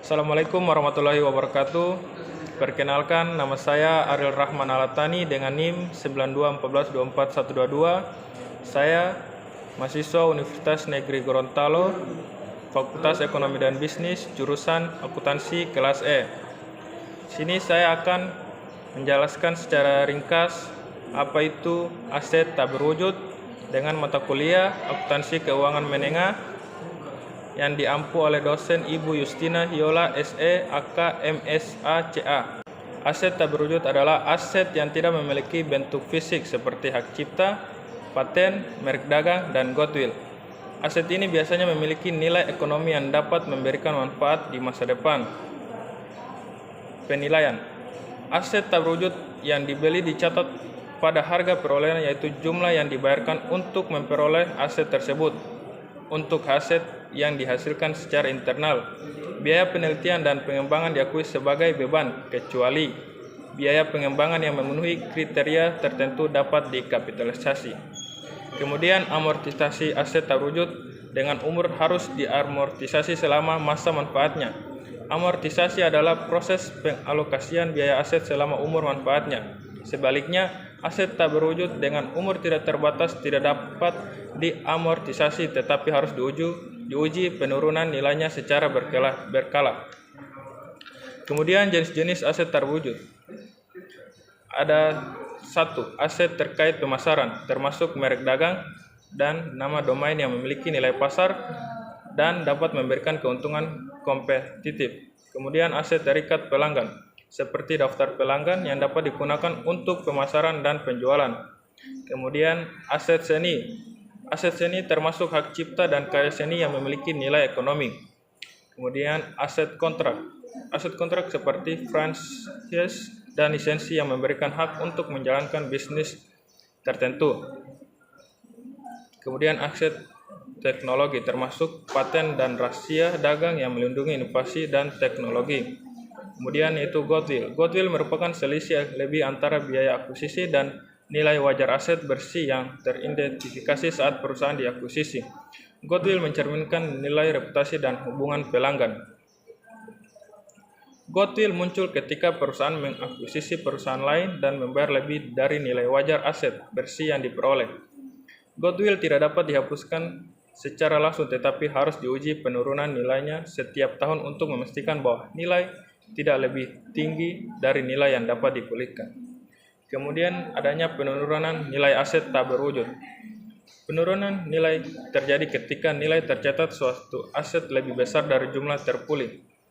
Assalamualaikum warahmatullahi wabarakatuh. Perkenalkan, nama saya Ariel Rahman Alatani dengan NIM 9214242122. Saya mahasiswa Universitas Negeri Gorontalo, Fakultas Ekonomi dan Bisnis, jurusan Akuntansi kelas E. Sini saya akan menjelaskan secara ringkas apa itu aset tak berwujud dengan mata kuliah Akuntansi Keuangan Menengah yang diampu oleh dosen Ibu Justina Hiola SE AK MSA CA. Aset tak berwujud adalah aset yang tidak memiliki bentuk fisik seperti hak cipta, paten, merek dagang, dan goodwill. Aset ini biasanya memiliki nilai ekonomi yang dapat memberikan manfaat di masa depan. Penilaian aset tak berwujud yang dibeli dicatat pada harga perolehan, yaitu jumlah yang dibayarkan untuk memperoleh aset tersebut. Untuk aset yang dihasilkan secara internal, biaya penelitian dan pengembangan diakui sebagai beban, kecuali biaya pengembangan yang memenuhi kriteria tertentu dapat dikapitalisasi. Kemudian amortisasi aset tak berwujud dengan umur harus diamortisasi selama masa manfaatnya. Amortisasi adalah proses pengalokasian biaya aset selama umur manfaatnya. Sebaliknya, aset tak berwujud dengan umur tidak terbatas tidak dapat diamortisasi, tetapi harus diuji penurunan nilainya secara berkala. Kemudian jenis-jenis aset tak berwujud. Ada 1. Aset terkait pemasaran, termasuk merek dagang dan nama domain yang memiliki nilai pasar dan dapat memberikan keuntungan kompetitif. Kemudian aset terikat pelanggan, seperti daftar pelanggan yang dapat digunakan untuk pemasaran dan penjualan. Kemudian aset seni. Aset seni termasuk hak cipta dan karya seni yang memiliki nilai ekonomi. Kemudian aset kontrak. Aset kontrak seperti franchise dan lisensi yang memberikan hak untuk menjalankan bisnis tertentu. Kemudian aset teknologi termasuk paten dan rahasia dagang yang melindungi inovasi dan teknologi. Kemudian yaitu goodwill. Goodwill merupakan selisih lebih antara biaya akuisisi dan nilai wajar aset bersih yang teridentifikasi saat perusahaan diakuisisi. Goodwill mencerminkan nilai reputasi dan hubungan pelanggan. Goodwill muncul ketika perusahaan mengakuisisi perusahaan lain dan membayar lebih dari nilai wajar aset bersih yang diperoleh. Goodwill tidak dapat dihapuskan secara langsung, tetapi harus diuji penurunan nilainya setiap tahun untuk memastikan bahwa nilai tidak lebih tinggi dari nilai yang dapat dipulihkan. Kemudian adanya penurunan nilai aset tak berwujud. Penurunan nilai terjadi ketika nilai tercatat suatu aset lebih besar dari jumlah terpulih.